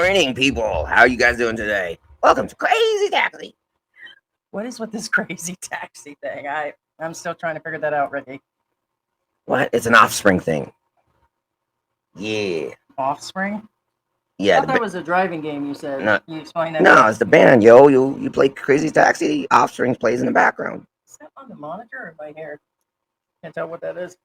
morning, people. How are you guys doing today? Welcome to Crazy Taxi. What is with this crazy taxi thing? I'm still trying to figure that out, Ricky. What? It's an offspring thing. Yeah. Offspring? Yeah. I thought that was a driving game. You said. No, You explained that. no, it's the band, yo. You play Crazy Taxi. Offspring plays in the background. Is that on the monitor or my hair? Can't tell what that is.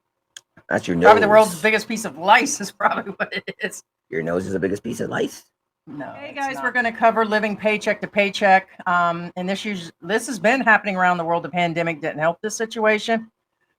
That's your nose. Probably the world's biggest piece of lice is probably what it is. Your nose is the biggest piece of lice. No. Hey guys, we're going to cover living paycheck to paycheck. And this has been happening around the world. The pandemic didn't help this situation.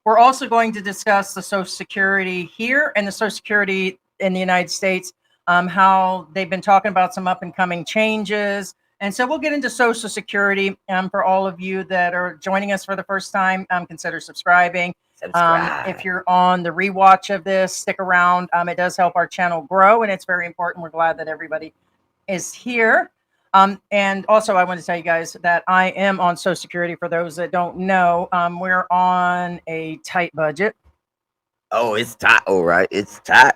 We're also going to discuss the Social Security here and the Social Security in the United States, how they've been talking about some up and coming changes. And so we'll get into Social Security. For all of you that are joining us for the first time, consider subscribing. If you're on the rewatch of this, stick around. It does help our channel grow, and it's very important. We're glad that everybody is here. And also, I want to tell you guys that I am on Social Security. For those that don't know, we're on a tight budget. Oh, it's tight. All right, it's tight.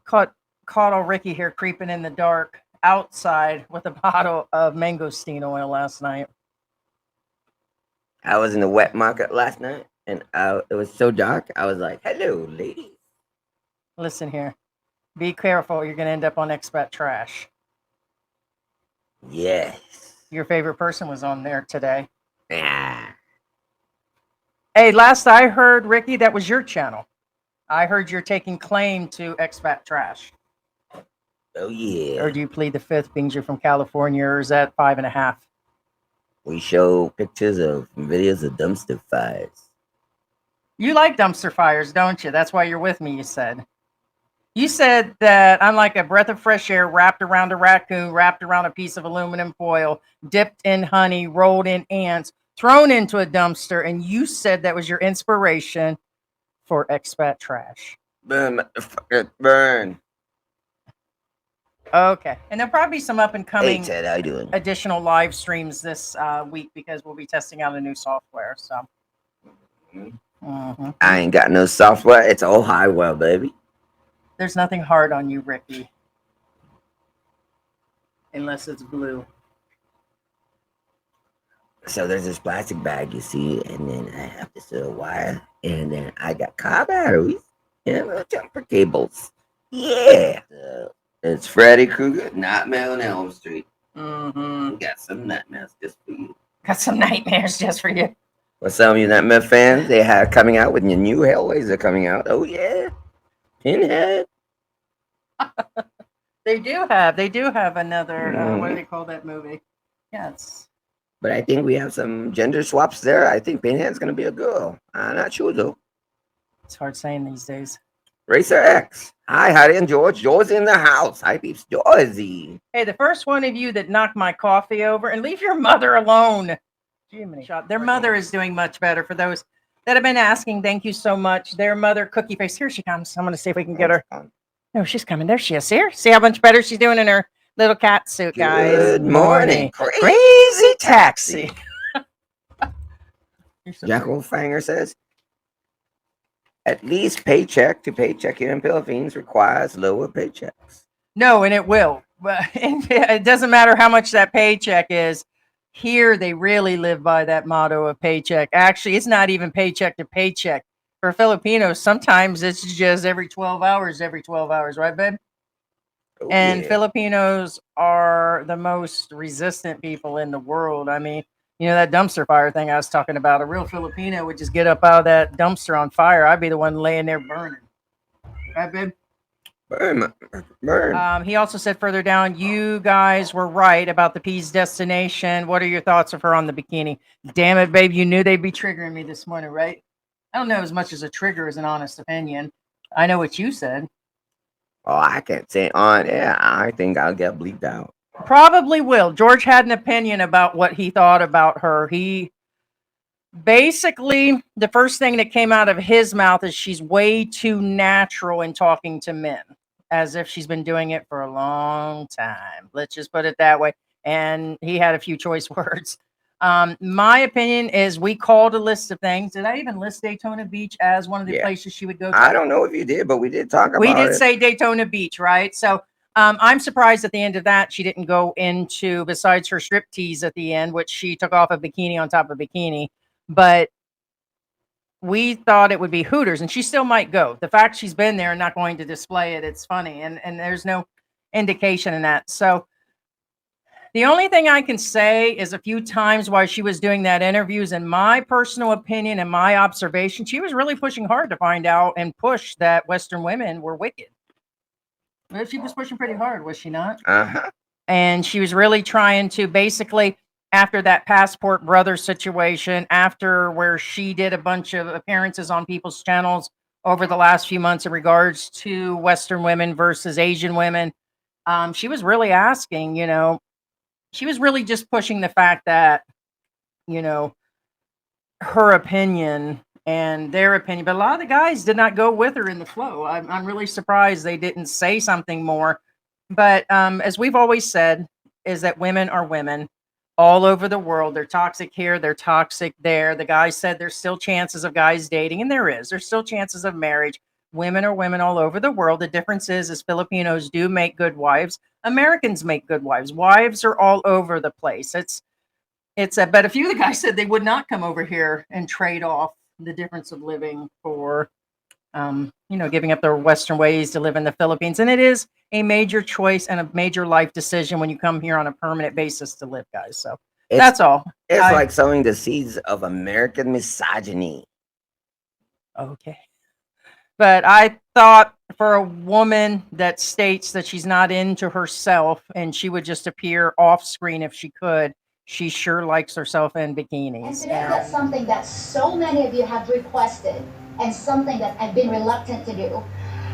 Caught old Ricky here creeping in the dark outside with a bottle of mangosteen oil last night. I was in the wet market last night, and it was so dark. I was like, "Hello, ladies." Listen here. Be careful. You're going to end up on Expat trash. Yes. Your favorite person was on there today. Yeah. Hey, last I heard, Ricky, that was your channel. I heard you're taking claim to Expat trash. Oh, yeah. Or do you plead the fifth, being you're from California, or is that 5.5? We show pictures of videos of dumpster fires. You like dumpster fires, don't you? That's why you're with me, you said. You said that I'm like a breath of fresh air wrapped around a raccoon, wrapped around a piece of aluminum foil, dipped in honey, rolled in ants, thrown into a dumpster, and you said that was your inspiration for Expat trash. Burn, burn. Okay, and there'll probably be some up and coming Hey, Ted, how you doing? Additional live streams this week because we'll be testing out a new software. So I ain't got no software. It's all hardware, baby. There's nothing hard on you, Ricky. Unless it's blue. So there's this plastic bag, you see, and then I have this little wire, and then I got car batteries and little jumper cables. Yeah. It's Freddy Krueger, Nightmare on Elm Street. Got some nightmares just for you. Got some nightmares just for you. For some of you Nightmare fans, they have coming out with your new Hellraiser coming out. Oh, yeah. Pinhead. They do have another what do they call that movie? Yes. But I think we have some gender swaps there. I think Pinhead's gonna be a girl. I'm not sure though. It's hard saying these days. Racer X. Hi, Hattie and George. George in the house. Hi, peeps. Georgie. Hey, the first one of you that knocked my coffee over, and leave your mother alone. Jiminy. Their mother is doing much better. For those that have been asking, thank you so much. Their mother, Cookie Face. Here she comes. I'm going to see if we can get her. No, she's coming. There she is. Here. See how much better she's doing in her little cat suit, guys. Good morning. Crazy taxi. Jackal Fanger says, at least paycheck to paycheck here in Philippines requires lower paychecks. No, and it will. But it doesn't matter how much that paycheck is. Here, they really live by that motto of paycheck. Actually, it's not even paycheck to paycheck. For Filipinos, sometimes it's just every 12 hours, right, babe? Oh, And yeah. Filipinos are the most resistant people in the world. I mean, you know, that dumpster fire thing I was talking about, a real Filipino would just get up out of that dumpster on fire. I'd be the one laying there burning. Right, babe? Burn. He also said further down, you guys were right about the P's destination. What are your thoughts of her on the bikini? Damn it, babe. You knew they'd be triggering me this morning, right? I don't know as much as a trigger as an honest opinion. I know what you said. Oh, I can't say on air. I think I'll get bleeped out. Probably will. George had an opinion about what he thought about her. He basically, the first thing that came out of his mouth is she's way too natural in talking to men, as if she's been doing it for a long time. Let's just put it that way. And he had a few choice words. My opinion is we called a list of things. Did I even list Daytona Beach as one of the places she would go to? I don't know if you did, but we did talk about it. We did say Daytona Beach, right? So I'm surprised at the end of that she didn't go into, besides her striptease at the end, which she took off a bikini on top of bikini. But we thought it would be Hooters, and she still might go. The fact she's been there and not going to display it, it's funny, and there's no indication in that. So the only thing I can say is a few times while she was doing that interviews, in my personal opinion and my observation, she was really pushing hard to find out and push that Western women were wicked. But she was pushing pretty hard, was she not? Uh-huh. And she was really trying to basically, after that passport brother situation, after where she did a bunch of appearances on people's channels over the last few months in regards to Western women versus Asian women, she was really asking, she was really just pushing the fact that, you know, her opinion and their opinion, but a lot of the guys did not go with her in the flow. I'm really surprised they didn't say something more. But as we've always said, is that women are women all over the world. They're toxic here, they're toxic there. The guy said there's still chances of guys dating, and there is. There's still chances of marriage. Women are women all over the world. The difference is Filipinos do make good wives. Americans make good wives. Wives are all over the place. It's a, but a few of the guys said they would not come over here and trade off the difference of living for, giving up their Western ways to live in the Philippines. And it is a major choice and a major life decision when you come here on a permanent basis to live, guys. So It's that's all. it's I, like sowing the seeds of American misogyny. okay. But I thought for a woman that states that she's not into herself and she would just appear off screen if she could, she sure likes herself in bikinis. And today, that's something that so many of you have requested, and something that I've been reluctant to do.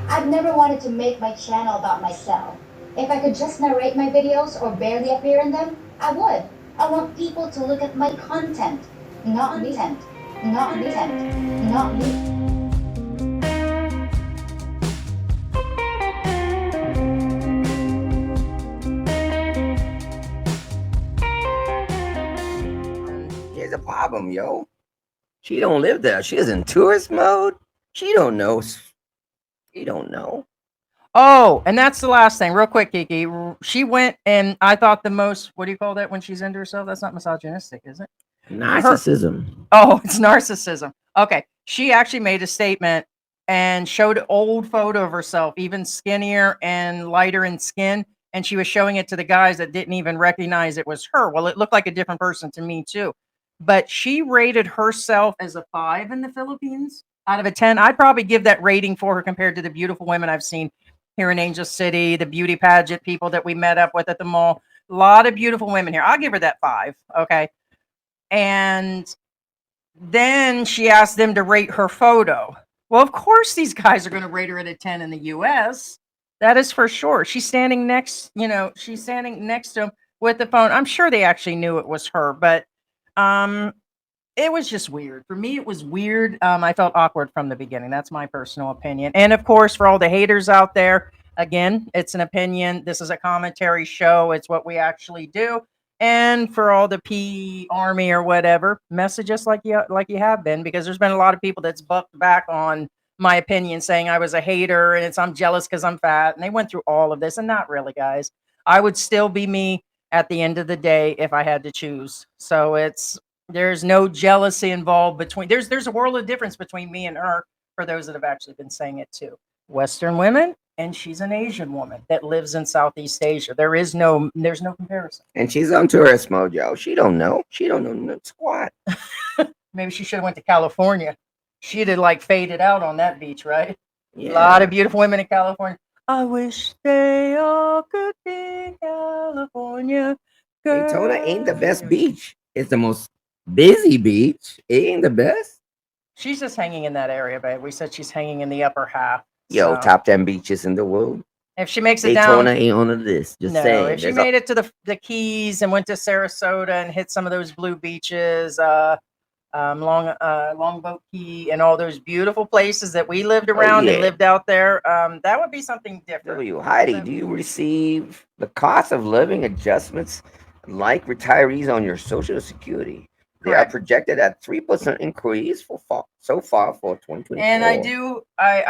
I've never wanted to make my channel about myself. If I could just narrate my videos or barely appear in them, I would. I want people to look at my content, not me. Not me. Here's the problem, yo. She don't live there. She's in tourist mode. She don't know. She don't know. Oh, and that's the last thing, real quick, Kiki. She went, and I thought the most, what do you call that when she's into herself? That's not misogynistic, is it? Narcissism. Oh, it's narcissism. Okay. She actually made a statement and showed an old photo of herself, even skinnier and lighter in skin. And she was showing it to the guys that didn't even recognize it was her. Well, it looked like a different person to me, too. But she rated herself as a 5 in the Philippines out of a 10. I'd probably give that rating for her compared to the beautiful women I've seen here in Angel City, the beauty pageant people that we met up with at the mall. A lot of beautiful women here. I'll give her that 5. Okay. And then she asked them to rate her photo. Well, of course, these guys are going to rate her at a 10 in the US. That is for sure. She's standing she's standing next to him with the phone. I'm sure they actually knew it was her, but it was just weird. For me, it was weird. I felt awkward from the beginning. That's my personal opinion. And of course, for all the haters out there, again, it's an opinion. This is a commentary show. It's what we actually do. And for all the P army or whatever, message us like you have been, because there's been a lot of people that's bucked back on my opinion, saying I was a hater and I'm jealous because I'm fat. And they went through all of this, and not really, guys. I would still be me at the end of the day if I had to choose. So there's no jealousy involved between. There's a world of difference between me and her. For those that have actually been saying it too, Western women, and she's an Asian woman that lives in Southeast Asia. There's no comparison. And she's on tourist mode, yo. She don't know. She don't know no squat. Maybe she should have went to California. She'd have like faded out on that beach, right? Yeah. A lot of beautiful women in California. I wish they all could be in California. Daytona ain't the best beach. It's the most busy beach. It ain't the best. She's just hanging in that area, babe. We said she's hanging in the upper half. Yo, So top 10 beaches in the world. if she makes it Daytona down, ain't on the list. Just no. saying. If she made it to the Keys and went to Sarasota and hit some of those blue beaches, Longboat Key, and all those beautiful places that we lived around and lived out there, that would be something different. Heidi, do you receive the cost of living adjustments like retirees on your Social Security? They are projected at 3% increase so far for 2024. And I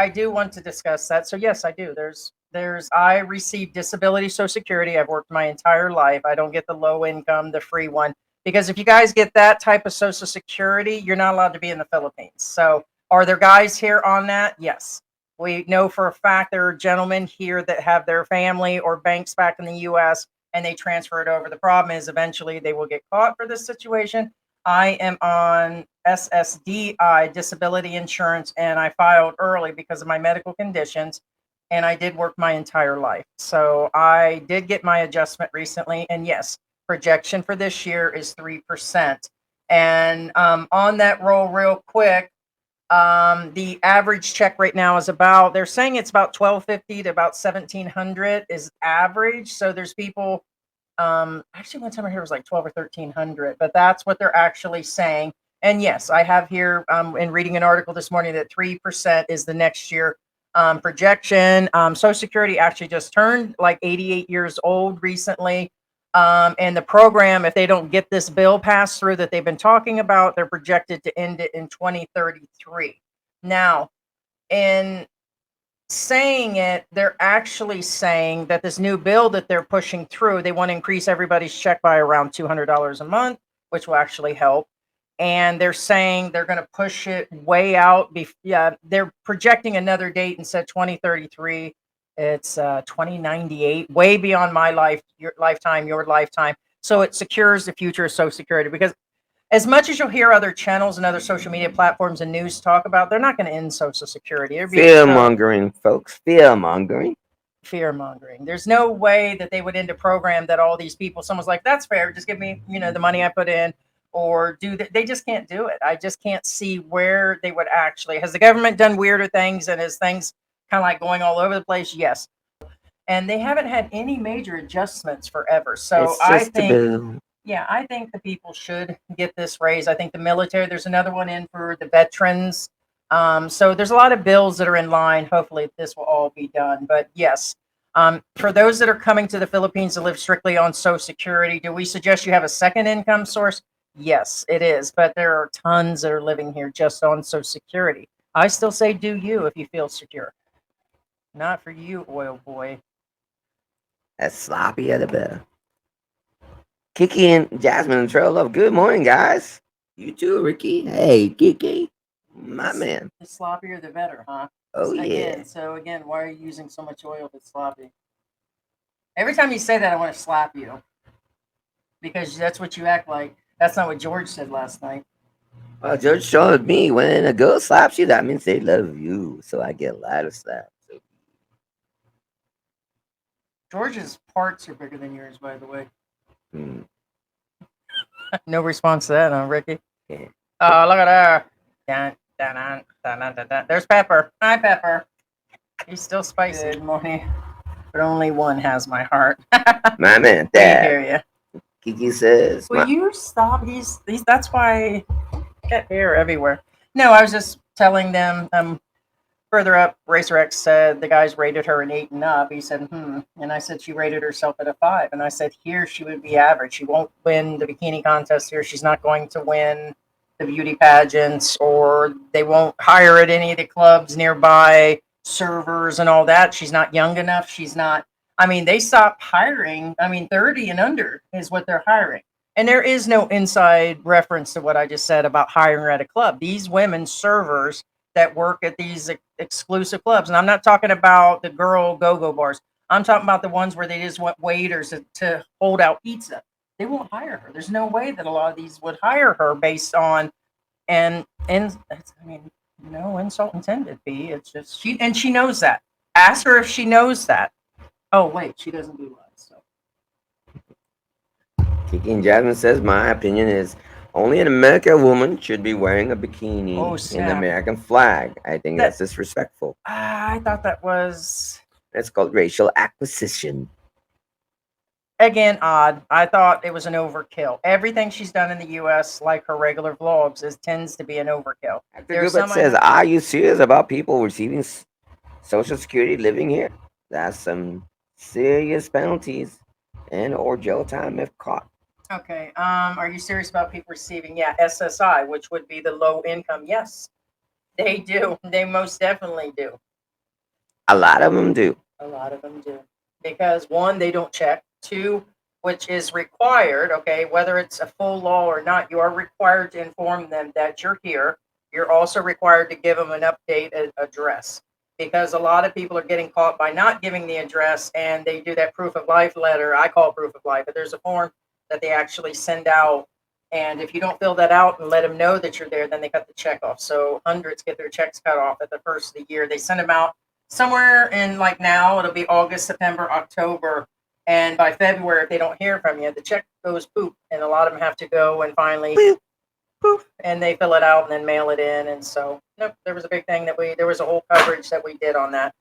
do want to discuss that. So yes, I do. There's I receive disability Social Security. I've worked my entire life. I don't get the low income, the free one. Because if you guys get that type of Social Security, you're not allowed to be in the Philippines. So are there guys here on that? Yes. We know for a fact there are gentlemen here that have their family or banks back in the US and they transfer it over. The problem is eventually they will get caught for this situation. I am on SSDI, disability insurance, and I filed early because of my medical conditions. And I did work my entire life. So I did get my adjustment recently. And yes, projection for this year is 3%. And on that roll, real quick, the average check right now is about, they're saying it's about 1250 to about 1700 is average. So there's people, actually one time I heard it was like 12 or 1300, but that's what they're actually saying. And yes, I have here in reading an article this morning that 3% is the next year projection. Social Security actually just turned like 88 years old recently. And the program, if they don't get this bill passed through that they've been talking about, they're projected to end it in 2033. Now, in saying it, they're actually saying that this new bill that they're pushing through, they want to increase everybody's check by around $200 a month, which will actually help. And they're saying they're going to push it way out. Yeah, they're projecting another date instead of 2033. It's 2098, way beyond my life, your lifetime, your lifetime. So it secures the future of Social Security because as much as you'll hear other channels and other social media platforms and news talk about, they're not going to end Social Security. Fear mongering, folks. Fear mongering. Fear mongering. There's no way that they would end a program that all these people, someone's like, that's fair. Just give me, the money I put in or do that. They just can't do it. I just can't see where they would actually. Has the government done weirder things and is things kind of like going all over the place? Yes. And they haven't had any major adjustments forever. So I think, yeah, I think the people should get this raise. I think the military, there's another one in for the veterans. So there's a lot of bills that are in line. Hopefully this will all be done. But yes, for those that are coming to the Philippines to live strictly on Social Security, do we suggest you have a second income source? Yes, it is. But there are tons that are living here just on Social Security. I still say do you if you feel secure. Not for you, oil boy. That's sloppy at the bell. Kiki and Jasmine and Trail Love. Good morning, guys. You too, Ricky. Hey, Kiki. My man. The sloppier, the better, huh? Oh, yeah. Again, why are you using so much oil if it's sloppy? Every time you say that, I want to slap you. Because that's what you act like. That's not what George said last night. Well, George showed me when a girl slaps you, that means they love you. So I get a lot of slaps. George's parts are bigger than yours, by the way. No response to that, huh, Ricky? Yeah. Oh, look at her. There's Pepper. Hi, Pepper. He's still spicy. Good morning. But only one has my heart. My man, Dad. I hear you. Kiki says. Will you stop? He's that's why I get hair everywhere. No, I was just telling them, further up, Racer X said the guys rated her an 8 and up. He said, And I said she rated herself at a 5. And I said, here she would be average. She won't win the bikini contest here. She's not going to win the beauty pageants, or they won't hire at any of the clubs nearby, servers and all that. She's not young enough. She's not. I mean, they stopped hiring. 30 and under is what they're hiring. And there is no inside reference to what I just said about hiring at a club. These women servers that work at these exclusive clubs. And I'm not talking about the girl go-go bars. I'm talking about the ones where they just want waiters to hold out pizza. They won't hire her. There's no way that a lot of these would hire her based on, no insult intended, B. It's just, she knows that. Ask her if she knows that. Oh, wait, she doesn't do lies, so. Kiki and Jasmine says, my opinion is, only an American woman should be wearing a bikini in the American flag. I think that's disrespectful. I thought that was... It's called racial acquisition. Again, odd. I thought it was an overkill. Everything she's done in the U.S., like her regular vlogs, tends to be an overkill. Gilbert says, are you serious about people receiving Social Security living here? That's some serious penalties and or jail time if caught. Okay. Are you serious about people receiving, SSI, which would be the low income? Yes, they do. They most definitely do. A lot of them do. A lot of them do. Because one, they don't check. Two, which is required, okay, whether it's a full law or not, you are required to inform them that you're here. You're also required to give them an update address because a lot of people are getting caught by not giving the address and they do that proof of life letter. I call it proof of life, but there's a form that they actually send out. And if you don't fill that out and let them know that you're there, then they cut the check off. So hundreds get their checks cut off at the first of the year. They send them out somewhere in like now, it'll be August, September, October. And by February, if they don't hear from you, the check goes poop. And a lot of them have to go and finally poof, and they fill it out and then mail it in. And so, nope, there was a big thing that there was a whole coverage that we did on that.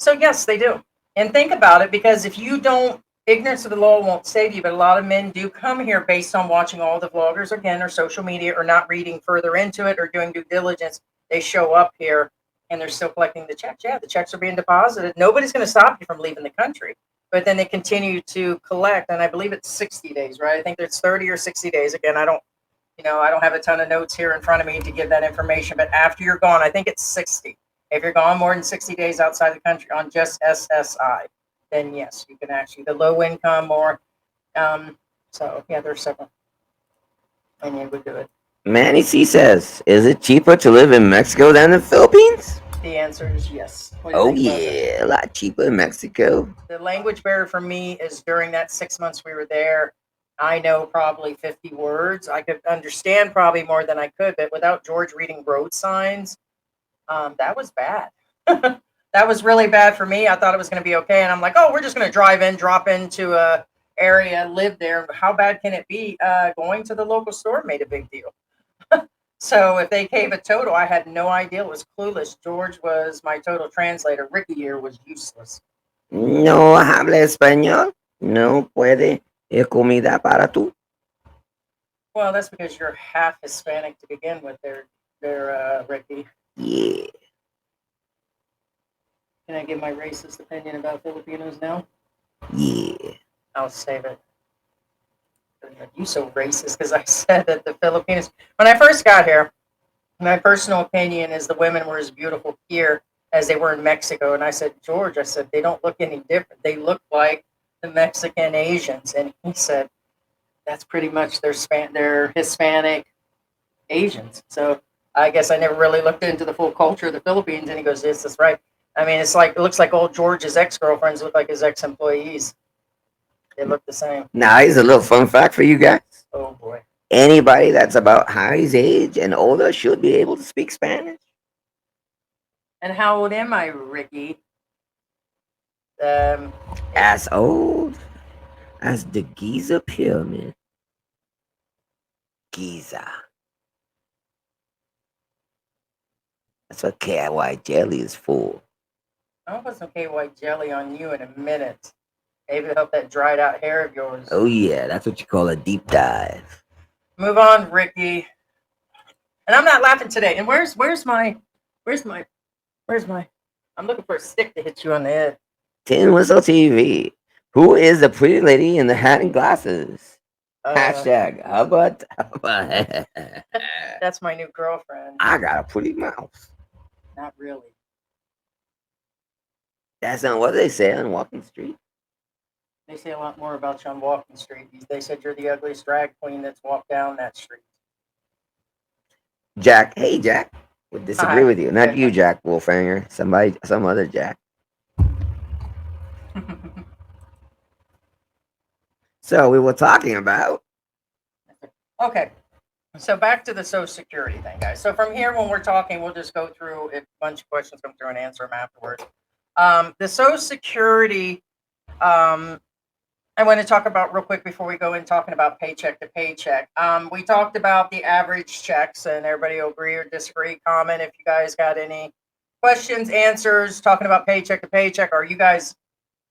So yes, they do. And think about it, because if you don't, ignorance of the law won't save you, but a lot of men do come here based on watching all the vloggers again, or social media, or not reading further into it or doing due diligence. They show up here and they're still collecting the checks. Yeah, the checks are being deposited. Nobody's going to stop you from leaving the country. But then they continue to collect, and I believe it's 60 days, right? I think it's 30 or 60 days. Again, I don't have a ton of notes here in front of me to give that information, but after you're gone, I think it's 60. If you're gone more than 60 days outside the country on just SSI, then yes, you can actually, the low income or, so yeah, there's several. And you would do it. Manny C says, is it cheaper to live in Mexico than the Philippines? The answer is yes. Oh yeah, a lot cheaper in Mexico. The language barrier for me is during that 6 months we were there, I know probably 50 words. I could understand probably more than I could, but without George reading road signs, that was bad. That was really bad for me. I thought it was going to be okay. And I'm like, oh, we're just going to drive in, drop into a area, live there. How bad can it be? Going to the local store made a big deal. So if they gave a total, I had no idea. It was clueless. George was my total translator. Ricky here was useless. No habla español. No puede ir comida para tú. Well, that's because you're half Hispanic to begin with there, Ricky. Yeah. Can I give my racist opinion about Filipinos now? Yeah. I'll save it. You so racist because I said that the Filipinos, when I first got here, my personal opinion is the women were as beautiful here as they were in Mexico. And I said, George, I said, they don't look any different. They look like the Mexican Asians. And he said, that's pretty much their Hispanic Asians. So I guess I never really looked into the full culture of the Philippines. And he goes, yes, that's right. I mean, it looks like old George's ex-girlfriends look like his ex-employees. They look the same. Now, here's a little fun fact for you guys. Oh, boy. Anybody that's about Harry's age and older should be able to speak Spanish. And how old am I, Ricky? As old as the Giza Pyramid. Giza. That's what KY jelly is for. I'll put some KY jelly on you in a minute. Maybe help that dried out hair of yours. Oh yeah, that's what you call a deep dive. Move on, Ricky. And I'm not laughing today. And where's my I'm looking for a stick to hit you on the head. Tin Whistle TV. Who is the pretty lady in the hat and glasses? Hashtag about That's my new girlfriend. I got a pretty mouth. Not really. That's not what they say on Walking Street. They say a lot more about you on Walking Street. They said you're the ugliest drag queen that's walked down that street. Jack, hey Jack, would disagree with you. Not you, Jack Wolfhanger. Some other Jack. So we were talking about. Okay, so back to the Social Security thing, guys. So from here, when we're talking, we'll just go through if a bunch of questions come through and answer them afterwards. The Social Security. I want to talk about real quick before we go in talking about paycheck to paycheck. We talked about the average checks, and everybody will agree or disagree. Comment if you guys got any questions, answers, talking about paycheck to paycheck. Are you guys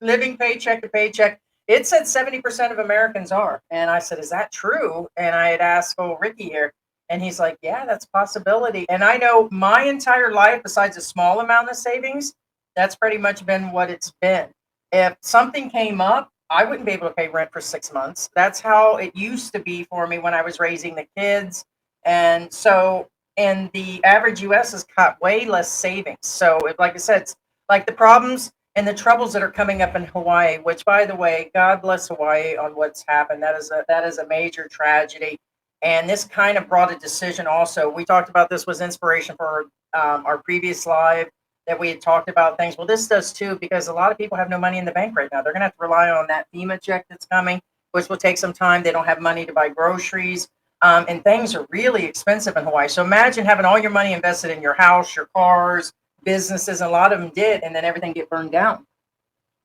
living paycheck to paycheck? It said 70% of Americans are. And I said, is that true? And I had asked Ricky here, and he's like, yeah, that's a possibility. And I know my entire life, besides a small amount of savings, that's pretty much been what it's been. If something came up, I wouldn't be able to pay rent for 6 months. That's how it used to be for me when I was raising the kids. And so, and the average US has got way less savings. So, like I said, it's like the problems, and the troubles that are coming up in Hawaii, which, by the way, God bless Hawaii on what's happened. That is a major tragedy, and this kind of brought a decision. Also, we talked about this was inspiration for our previous live that we had talked about things. Well, this does too, because a lot of people have no money in the bank right now. They're going to have to rely on that FEMA check that's coming, which will take some time. They don't have money to buy groceries, and things are really expensive in Hawaii. So imagine having all your money invested in your house, your cars, businesses, and a lot of them did, and then everything get burned down.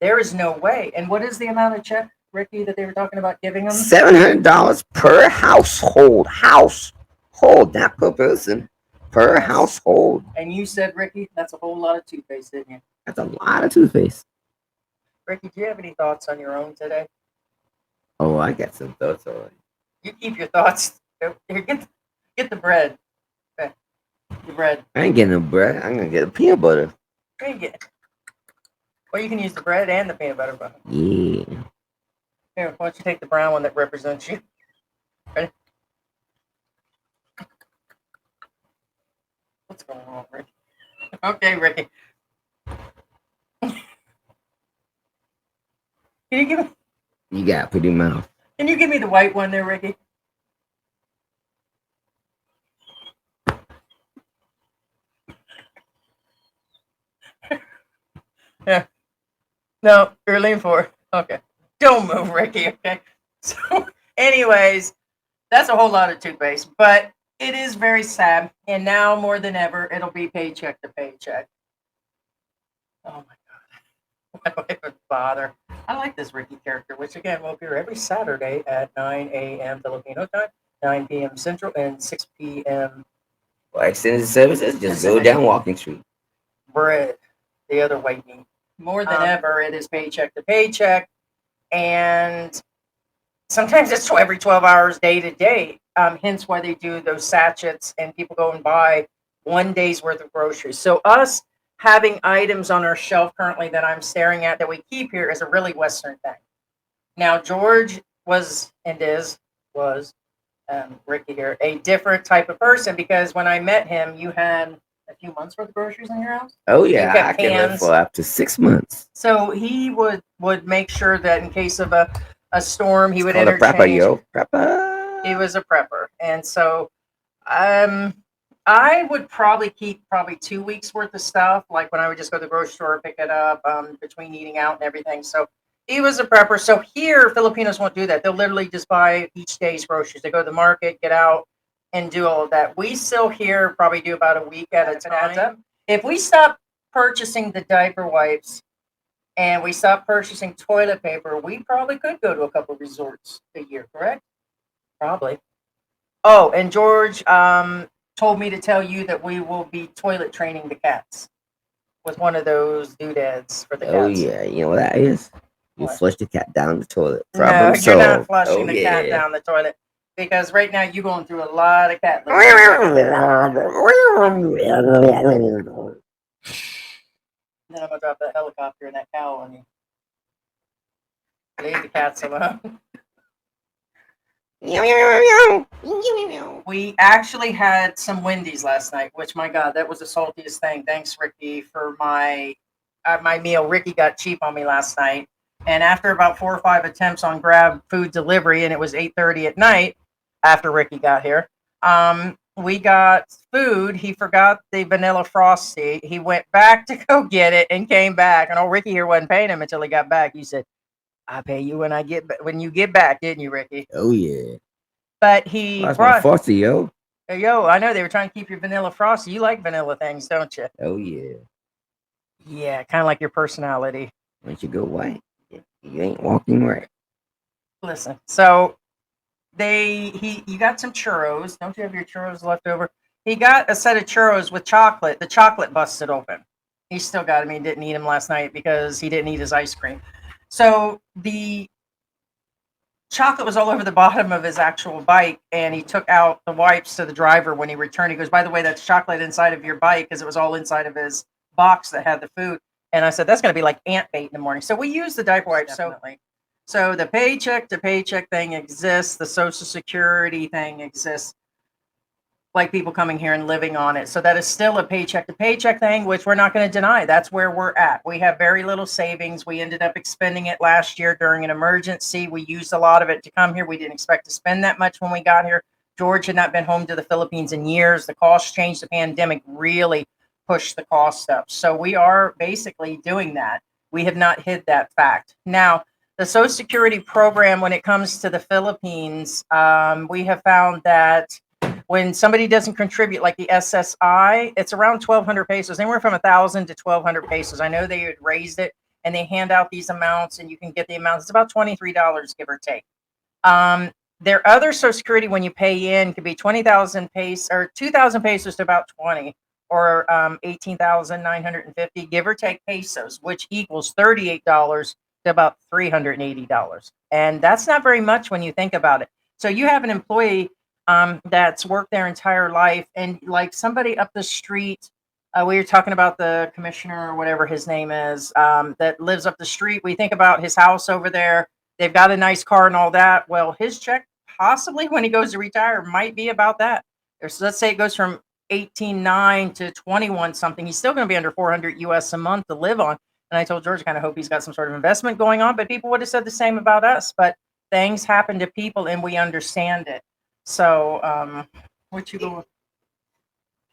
There is no way. And what is the amount of check, Ricky, that they were talking about giving them? $700 per household. Household, not per person. Per household. And you said, Ricky, that's a whole lot of toothpaste, didn't you? That's a lot of toothpaste. Ricky, do you have any thoughts on your own today? Oh, I got some thoughts already. You keep your thoughts. Here, get the bread. Okay. The bread. I ain't getting no bread. I'm gonna get a peanut butter. There you get. Well, you can use the bread and the peanut butter bun. Yeah. Here, why don't you take the brown one that represents you? Ready? What's going on, Ricky? Okay, Ricky. Can you give me? You got a pretty mouth. Can you give me the white one there, Ricky? Yeah. No, you're leaning forward. Okay. Don't move, Ricky. Okay. So, anyways, that's a whole lot of toothpaste, but it is very sad. And now more than ever, it'll be paycheck to paycheck. Oh my God. Why would bother? I like this Ricky character, which again will appear every Saturday at 9 a.m. Filipino time, 9 p.m. Central, and 6 p.m. For extended services, just go down Walking Street. Bread, the other white meat. More than ever, it is paycheck to paycheck. And sometimes it's every 12 hours, day to day. Hence why they do those sachets and people go and buy one day's worth of groceries. So us having items on our shelf currently that I'm staring at that we keep here is a really Western thing. Now, George was Ricky here, a different type of person, because when I met him, you had a few months worth of groceries in your house. Oh You yeah, kept I can live cans. for up to 6 months. So he would make sure that in case of a storm, he would Called a prepper, interchange. yo. Prepper. He was a prepper, and so I would probably keep 2 weeks worth of stuff, like when I would just go to the grocery store, pick it up between eating out and everything. So he was a prepper. So here, Filipinos won't do that. They'll literally just buy each day's groceries. They go to the market, get out, and do all of that. We still here probably do about a week at a time. If we stop purchasing the diaper wipes and we stop purchasing toilet paper, we probably could go to a couple resorts a year, correct? Probably. Oh, and George told me to tell you that we will be toilet training the cats with one of those doodads for the cats. Oh yeah, you know what that is? You What? flush the cat down the toilet. No, Problem you're not solved. flushing Oh, the yeah. cat down the toilet, because right now you're going through a lot of cat litter. Then I'm gonna drop that helicopter and that cow on you. Leave the cats alone. We actually had some Wendy's last night, which, my God, that was the saltiest thing. Thanks, Ricky, for my meal. Ricky got cheap on me last night, and after about 4 or 5 attempts on Grab food delivery, and it was 8:30 at night after Ricky got here, we got food. He forgot the vanilla frosty. He went back to go get it and came back. And old Ricky here wasn't paying him until he got back. You said, "I pay you when you get back," didn't you, Ricky? Oh yeah. But he That's my brought. frosty, yo. Yo, I know they were trying to keep your vanilla frosty. You like vanilla things, don't you? Oh yeah. Yeah, kind of like your personality. Once you go white, you ain't walking right. Listen, so you got some churros. Don't you have your churros left over? He got a set of churros with chocolate. The chocolate busted open. He still got him. He didn't eat them last night because he didn't eat his ice cream. So the chocolate was all over the bottom of his actual bike, and he took out the wipes to the driver when he returned. He goes, "By the way, that's chocolate inside of your bike," because it was all inside of his box that had the food. And I said, "That's going to be like ant bait in the morning." So we use the diaper wipes. So the paycheck to paycheck thing exists. The Social Security thing exists. like people coming here and living on it. So that is still a paycheck to paycheck thing, which we're not going to deny. That's where we're at. We have very little savings. We ended up expending it last year during an emergency. We used a lot of it to come here. We didn't expect to spend that much when we got here. George had not been home to the Philippines in years. The cost changed. The pandemic really pushed the cost up. So we are basically doing that. We have not hid that fact. Now, the Social Security program, when it comes to the Philippines, we have found that when somebody doesn't contribute, like the SSI, it's around 1,200 pesos, anywhere from 1,000 to 1,200 pesos. I know they had raised it, and they hand out these amounts, and you can get the amounts. It's about $23, give or take. Their other Social Security, when you pay in, could be 20,000 pesos or 2,000 pesos to about 20, or 18,950, give or take pesos, which equals $38 to about $380. And that's not very much when you think about it. So you have an employee that's worked their entire life, and like somebody up the street, we were talking about the commissioner or whatever his name is, that lives up the street. We think about his house over there. They've got a nice car and all that. Well, his check possibly when he goes to retire might be about that. Let's say it goes from 18.9 to 21 something. He's still going to be under 400 US a month to live on. And I told George, I kind of hope he's got some sort of investment going on, but people would have said the same about us. But things happen to people and we understand it. So, what you going?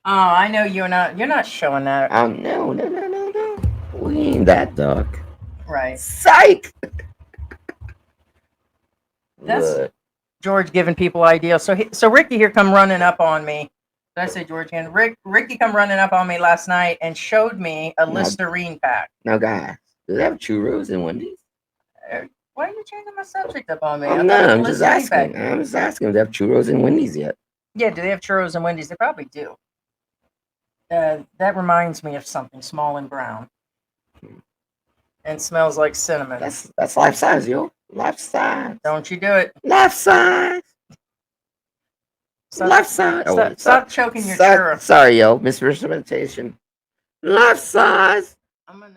Oh, I know you're not showing that. No, no, no, no, no. We ain't that dark. Right. Psych. That's Look, George giving people ideas. So Ricky here come running up on me. Did I say George again? Ricky come running up on me last night and showed me a Now- Listerine pack. now, guys, do they have churros in Wendy's? Why are you changing my subject up on me? I'm I not. thought I'm just Listerine asking. pack. I'm just asking if they have churros in Wendy's yet. Yeah, do they have churros and Wendy's? They probably do. That reminds me of something small and brown, and smells like cinnamon. That's life size, yo. Life size. Don't you do it? Life size. Stop, Life size. Oh, wait, stop choking your sorry, churro. sorry, yo. Misrepresentation. Life size. I'm gonna.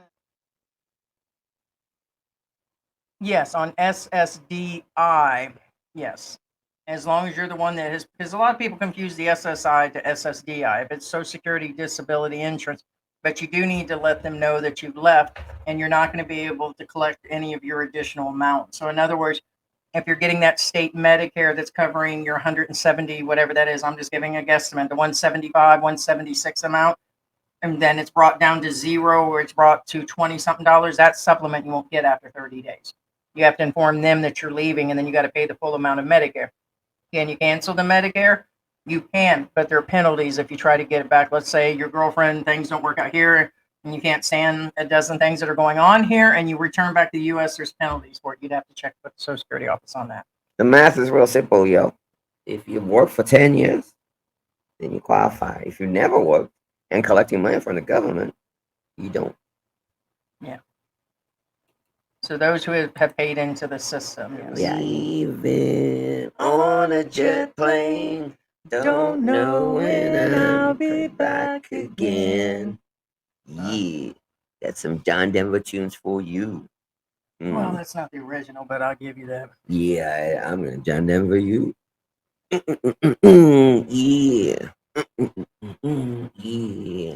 Yes, on SSDI. Yes. As long as you're the one that has, because a lot of people confuse the SSI to SSDI. If it's Social Security Disability Insurance, but you do need to let them know that you've left and you're not going to be able to collect any of your additional amount. So, in other words, if you're getting that state Medicare that's covering your 170, whatever that is, I'm just giving a guesstimate, the 175, 176 amount, and then it's brought down to zero or it's brought to 20 something dollars, that supplement you won't get after 30 days. You have to inform them that you're leaving and then you got to pay the full amount of Medicare. Can you cancel the Medicare? You can, but there are penalties if you try to get it back. Let's say your girlfriend, things don't work out here and you can't stand a dozen things that are going on here and you return back to the U.S., there's penalties for it. You'd have to check with the Social Security office on that. The math is real simple, yo. If you work for 10 years, then you qualify. If you never worked and collecting money from the government, you don't. Yeah. So those who have paid into the system. Yes. Yeah. Leaving on a jet plane. Don't know when I'll be back again. Yeah. That's some John Denver tunes for you. Well, that's not the original, but I'll give you that. Yeah, I'm gonna John Denver you. Yeah. Yeah.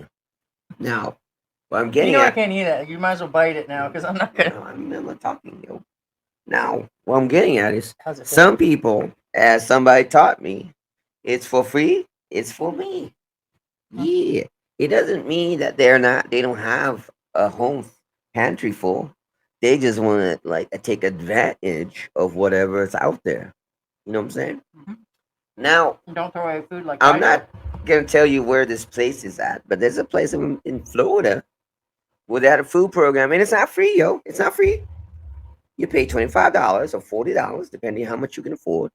Now, what I'm getting I at. can't eat it. You might as well bite it now because I'm not gonna. No, I'm never talking, yo. Now, what I'm getting at is How's it feel? some people, as somebody taught me, it's for free, it's for me. Yeah. It doesn't mean that they don't have a home pantry full. They just want to like take advantage of whatever is out there. You know what I'm saying? Mhm. Now, Don't throw away food like I'm I not gonna tell you where this place is at, but there's a place in Florida where they had a food program, and it's not free, yo. It's not free. You pay $25 or $40, depending on how much you can afford.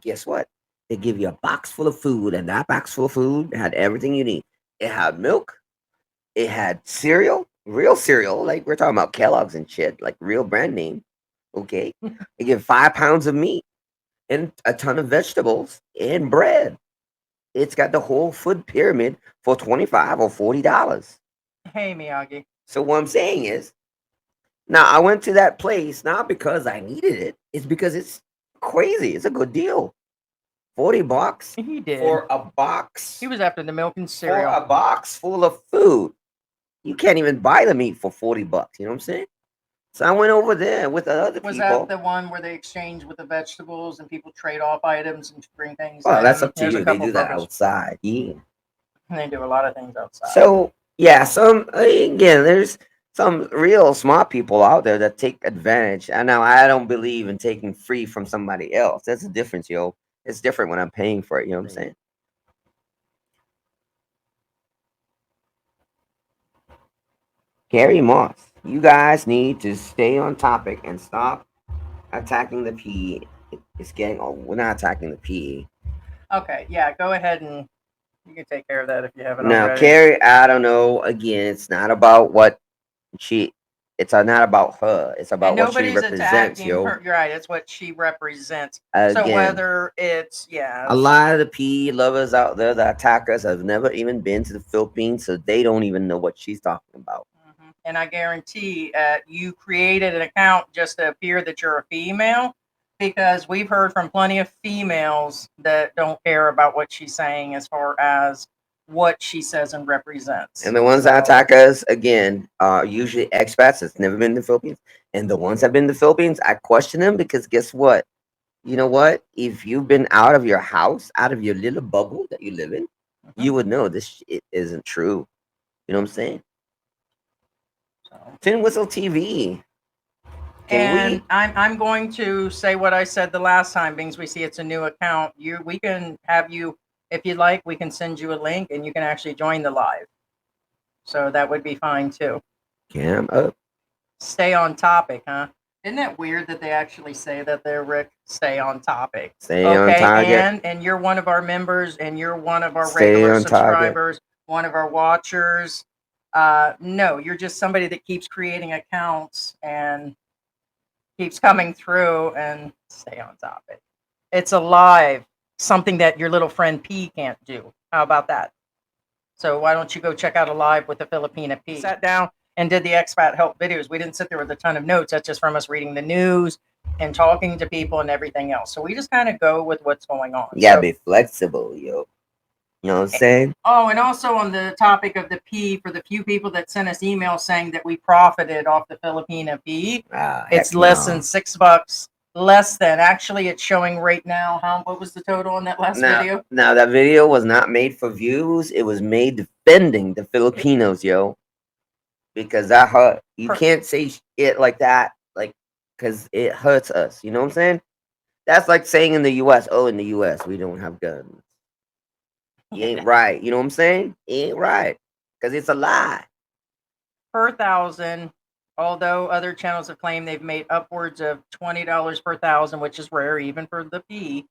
Guess what? They give you a box full of food, and that box full of food had everything you need. It had milk, it had cereal, real cereal, like we're talking about Kellogg's and shit, like real brand name. Okay. They give 5 pounds of meat and a ton of vegetables and bread. It's got the whole food pyramid for $25 or $40. Hey, Miyagi. So what I'm saying is, now I went to that place not because I needed it. It's because it's crazy. It's a good deal. $40 He did. for a box. He was after the milk and For cereal. a box full of food. You can't even buy the meat for $40. You know what I'm saying? So I went over there with the other Was people. that the one where they exchange with the vegetables and people trade off items and bring things Well, in? that's up to There's a you. They couple do that programs. outside. Yeah. And they do a lot of things outside. So yeah, there's some real smart people out there that take advantage. I know I don't believe in taking free from somebody else. That's the difference, yo. It's different when I'm paying for it. You know what I'm saying? Gary Moss, you guys need to stay on topic and stop attacking the P. It's getting. Oh, we're not attacking the P. Okay, yeah, go ahead and you can take care of that if you haven't Now, already. Carrie, I don't know. Again, it's not about what she. It's not about her. It's about And what she nobody's represents, attacking yo. her. You're right. It's what she represents. So Again, whether it's a lot of the PE lovers out there that attack us have never even been to the Philippines, so they don't even know what she's talking about. and I guarantee you created an account just to appear that you're a female, because we've heard from plenty of females that don't care about what she's saying as far as what she says and represents. And the ones that attack us, again, are usually expats that's never been to the Philippines. And the ones that have been to the Philippines, I question them because guess what? You know what? If you've been out of your house, out of your little bubble that you live in, you would know this shit isn't true. You know what I'm saying? Tin Whistle TV. And I'm going to say what I said the last time, because we see it's a new account. We can have you, if you'd like, we can send you a link and you can actually join the live. So that would be fine too. Cam up. Stay on topic, huh? Isn't that weird that they actually say that they're Rick? Stay on topic. Stay on target. And you're one of our members, and you're one of our Stay regular on target. subscribers, one of our watchers. No, you're just somebody that keeps creating accounts and keeps coming through, and stay on topic. It's a live, something that your little friend P can't do. How about that? So why don't you go check out a live with the Filipina P? Sat down and did the expat help videos. We didn't sit there with a ton of notes. That's just from us reading the news and talking to people and everything else. So we just kind of go with what's going on. You gotta be flexible, yo. You know what I'm saying? Oh, and also on the topic of the P, for the few people that sent us emails saying that we profited off the Filipina P, it's less than $6. Less than. Actually, it's showing right now. What was the total on that last video? Now that video was not made for views. It was made defending the Filipinos, yo. Because that hurt. You can't say it like that, like, because it hurts us. You know what I'm saying? That's like saying in the U.S., oh, in the U.S., we don't have guns. It ain't right. You know what I'm saying? It ain't right. Because it's a lie. Per thousand, although other channels have claimed they've made upwards of $20 per thousand, which is rare even for the P.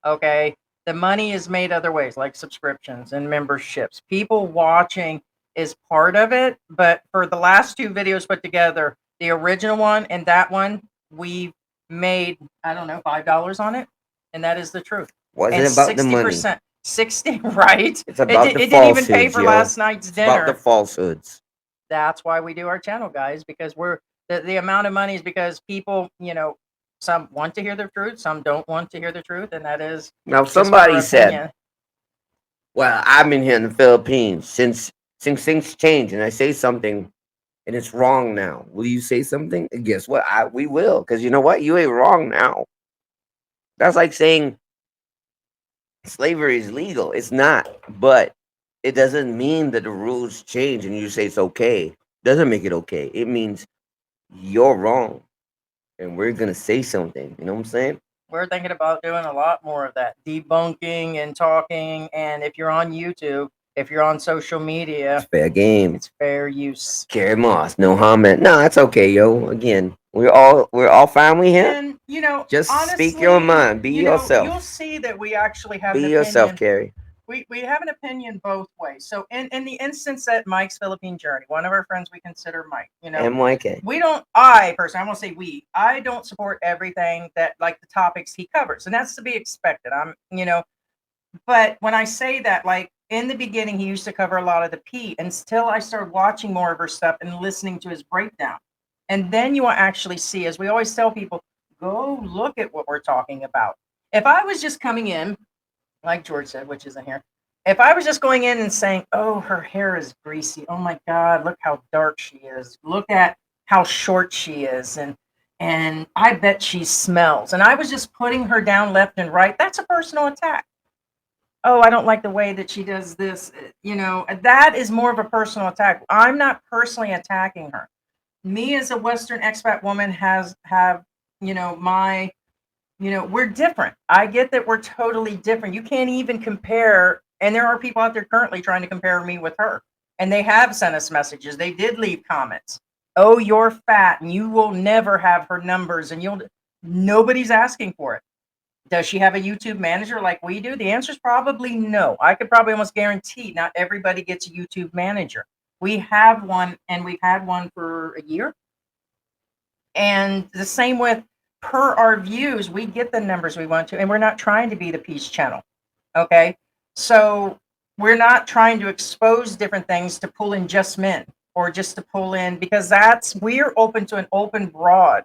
Okay. The money is made other ways, like subscriptions and memberships. People watching is part of it, but for the last two videos put together, the original one and that one, we've made, I don't know, $5 on it. And that is the truth. Wasn't about the money. 60, right? It's about the it didn't even pay for last night's dinner. About the falsehoods. That's why we do our channel, guys, because we're the amount of money is because people, some want to hear the truth, some don't want to hear the truth, and that is now somebody said, well, I've been here in the Philippines since things change, and I say something and it's wrong now. Will you say something? And guess what? We will, because you know what? You ain't wrong now. That's like saying slavery is legal. It's not, but it doesn't mean that the rules change and you say it's okay. Doesn't make it okay. It means you're wrong, and we're gonna say something. You know what I'm saying? We're thinking about doing a lot more of that, debunking and talking. And if you're on YouTube, if you're on social media, it's fair game. It's fair use. Carrie Moss, no comment. No, that's okay, yo. Again, we're all family here. And just honestly, speak your mind. Be yourself. You'll see that we actually have be an yourself, opinion. Carrie. We have an opinion both ways. So in the instance that Mike's Philippine journey, one of our friends we consider Mike, MYK. We don't, I personally, I won't say we, I don't support everything that, like, the topics he covers, and that's to be expected. But when I say that, like, in the beginning, he used to cover a lot of the P, until I started watching more of her stuff and listening to his breakdown. And then you will actually see, as we always tell people, go look at what we're talking about. If I was just coming in like George said, which isn't here. If I was just going in and saying, "Oh, her hair is greasy. Oh my God, look how dark she is. Look at how short she is, and I bet she smells," and I was just putting her down left and right, that's a personal attack. Oh, I don't like the way that she does this. That is more of a personal attack. I'm not personally attacking her. Me as a Western expat woman has have my we're different. I get that we're totally different. You can't even compare. And there are people out there currently trying to compare me with her. And they have sent us messages. They did leave comments. Oh, you're fat and you will never have her numbers and nobody's asking for it. Does she have a YouTube manager like we do? The answer is probably no. I could probably almost guarantee not everybody gets a YouTube manager. We have one and we've had one for a year. And the same with per our views, we get the numbers we want to, and we're not trying to be the peace channel. Okay. So we're not trying to expose different things to pull in just men or just to pull in because we're open to an open broad.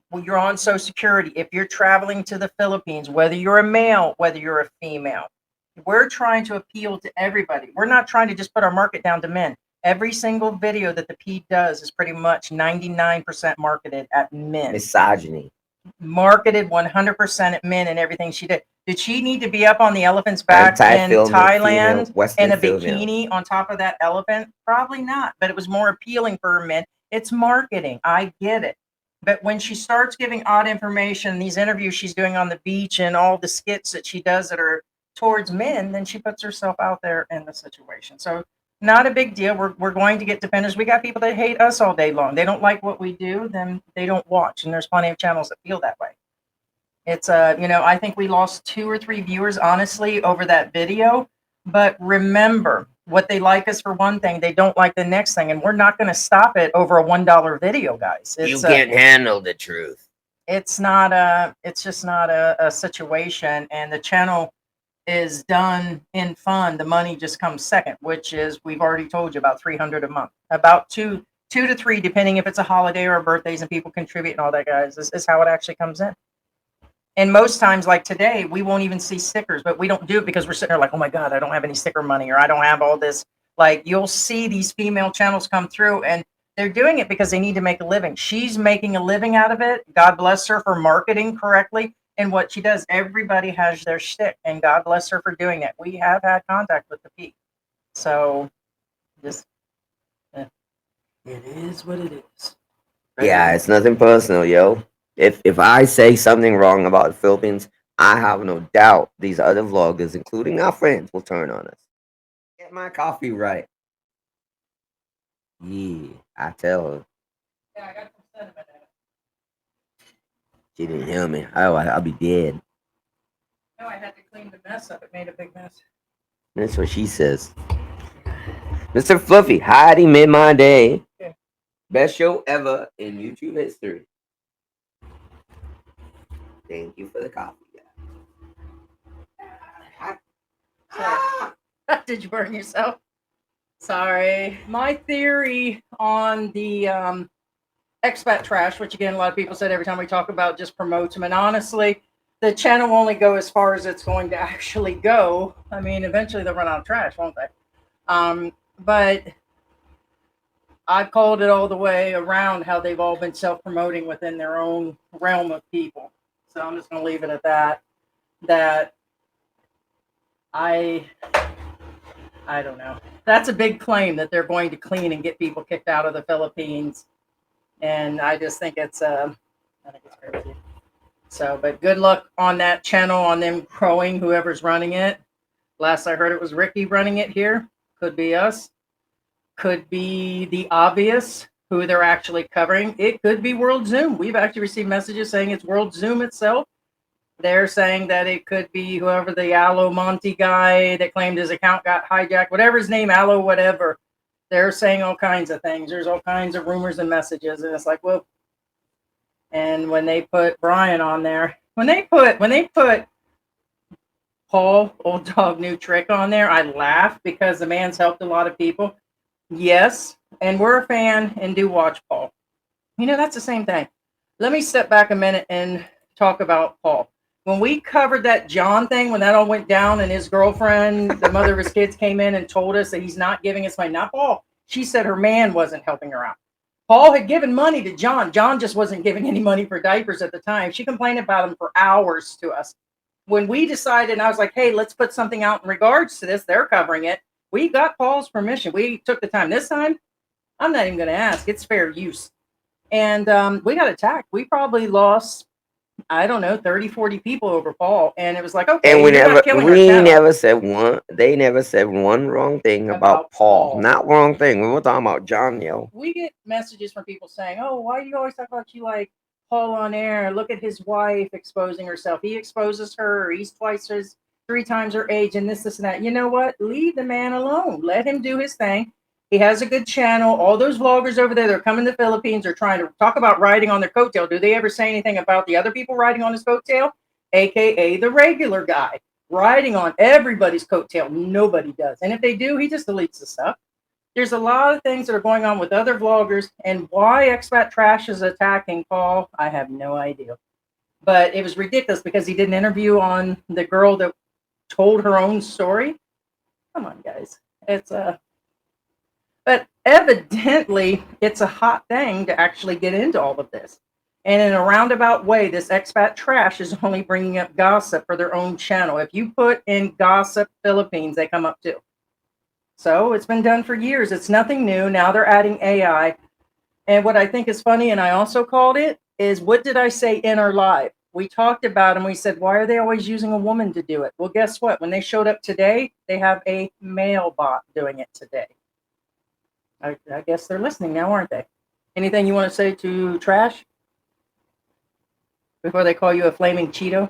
When you're on Social Security, if you're traveling to the Philippines, whether you're a male, whether you're a female, we're trying to appeal to everybody. We're not trying to just put our market down to men. Every single video that the P does is pretty much 99% marketed at men. Misogyny. Marketed 100% at men and everything she did. Did she need to be up on the elephant's back in Thailand in a bikini on top of that elephant? Probably not, but it was more appealing for men. It's marketing. I get it. But when she starts giving odd information, these interviews she's doing on the beach and all the skits that she does that are towards men, then she puts herself out there in the situation. So not a big deal. We're going to get defenders. We got people that hate us all day long. They don't like what we do, then they don't watch. And there's plenty of channels that feel that way. It's I think we lost 2 or 3 viewers, honestly, over that video. But remember, what they like us for one thing, they don't like the next thing. And we're not going to stop it over a $1 video, guys. You can't handle the truth. It's just not a situation. And the channel is done in fun. The money just comes second, which is, we've already told you, about $300 a month, about two to three, depending if it's a holiday or birthdays and people contribute and all that, guys. This is how it actually comes in. And most times, like today, we won't even see stickers, but we don't do it because we're sitting there like, oh my God, I don't have any sticker money, or I don't have all this. Like, you'll see these female channels come through and they're doing it because they need to make a living. She's making a living out of it. God bless her for marketing correctly. And what she does, everybody has their shtick, and God bless her for doing that. We have had contact with the P. So just, it is what it is. Right? Yeah, it's nothing personal, yo. If I say something wrong about the Philippines, I have no doubt these other vloggers, including our friends, will turn on us. Get my coffee right. Yeah, I tell her. Yeah, I got some sentiment in it. She didn't hear me. Oh, I'll be dead. No, I had to clean the mess up. It made a big mess. That's what she says. Mr. Fluffy, Heidi made my day. Okay. Best show ever in YouTube history. Thank you for the coffee. Did you burn yourself? Sorry. My theory on the expat trash, which again, a lot of people said every time we talk about, just promotes them. And honestly, the channel will only go as far as it's going to actually go. I mean, eventually they'll run out of trash, won't they? But I've called it all the way around how they've all been self-promoting within their own realm of people. So I'm just going to leave it at that. That I don't know. That's a big claim that they're going to clean and get people kicked out of the Philippines. And I just think it's crazy. So, but good luck on that channel, on them growing, whoever's running it. Last I heard, it was Ricky running it here. Could be us. Could be the obvious, who they're actually covering. It could be World Zoom. We've actually received messages saying it's World Zoom itself. They're saying that it could be whoever the Aloe Monty guy that claimed his account got hijacked, whatever his name, Aloe, whatever. They're saying all kinds of things. There's all kinds of rumors and messages. And it's like, well, and when they put Brian on there, when they put Paul, Old Dog New Trick on there, I laugh because the man's helped a lot of people. Yes, and we're a fan and do watch Paul. You know, that's the same thing. Let me step back a minute and talk about Paul. when we covered that John thing, when that all went down, and his girlfriend, the mother of his kids, came in and told us that he's not giving us money, not Paul. She said her man wasn't helping her out. Paul had given money to John. John just wasn't giving any money for diapers at the time. She complained about him for hours to us. When we decided, and I was like, hey, let's put something out in regards to this, they're covering it. We got Paul's permission. We took the time. This time, I'm not even going to ask. It's fair use. And we got attacked. We probably lost, I don't know, 30, 40 people over Paul. And it was like, okay, And we you're never, not killing our we channel. never said one. They never said one wrong thing about Paul. Not wrong thing. We were talking about John, yo. We get messages from people saying, oh, why do you always talk about you like Paul on air? Look at his wife exposing herself. He exposes her. He's three times her age, and this, and that. You know what? Leave the man alone. Let him do his thing. He has a good channel. All those vloggers over there, they're coming to the Philippines. They're trying to talk about riding on their coattail. Do they ever say anything about the other people riding on his coattail? AKA the regular guy riding on everybody's coattail. Nobody does. And if they do, he just deletes the stuff. There's a lot of things that are going on with other vloggers, and why Expat Trash is attacking Paul, I have no idea. But it was ridiculous because he did an interview on the girl that told her own story. Come on, guys. But evidently, it's a hot thing to actually get into all of this. And in a roundabout way, this Expat Trash is only bringing up gossip for their own channel. If you put in gossip Philippines, they come up too. So it's been done for years. It's nothing new. Now they're adding AI. And what I think is funny, and I also called it, is what did I say in our live? We talked about and we said, why are they always using a woman to do it? Well, guess what? When they showed up today, they have a male bot doing it today. I guess they're listening now, aren't they? Anything you want to say to Trash before they call you a flaming Cheeto?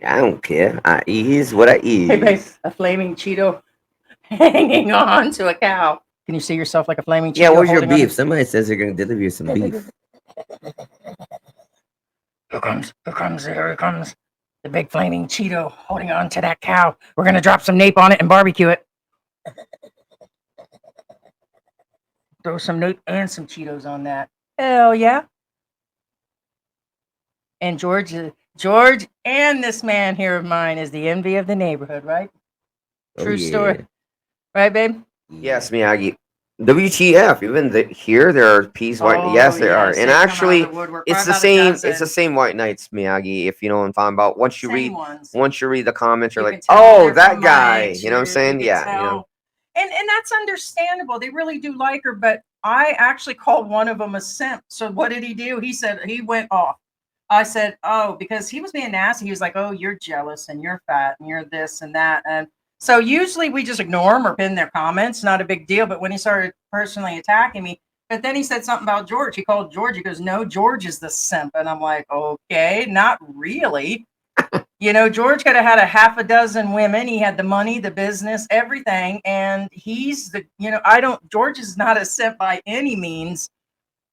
I don't care. I ease what I ease. Hey, babe, a flaming Cheeto hanging on to a cow. Can you see yourself like a flaming Cheeto? Yeah, where's your holding on beef? Somebody says they're going to deliver you some beef. Here it comes. The big flaming Cheeto holding on to that cow. We're going to drop some nape on it and barbecue it. Throw some nape and some Cheetos on that. Hell yeah. And George and this man here of mine is the envy of the neighborhood, right? True story. Right, babe? Yes, Miyagi. WTF? Even here, there are peas white. Oh, yes, there are. yes, And they come out of actually, the woodwork. it's Right the about a same. dozen. It's the same white knights, Miyagi. If you know what I'm talking about. Once you Same read, ones. once you read the comments, you're You like, can tell oh, they're that from guy. Mike's, You know what I'm saying? can Yeah. You know. tell. And that's understandable. They really do like her, but I actually called one of them a simp. So what did he do? He said he went off. I said, oh, because he was being nasty. He was like, oh, you're jealous and you're fat and you're this and that. And so usually we just ignore them or pin their comments. Not a big deal. But when he started personally attacking me, but then he said something about George. He called George. He goes, no, George is the simp. And I'm like, okay, not really. You know, George could have had a half a dozen women. He had the money, the business, everything. And he's George is not a simp by any means.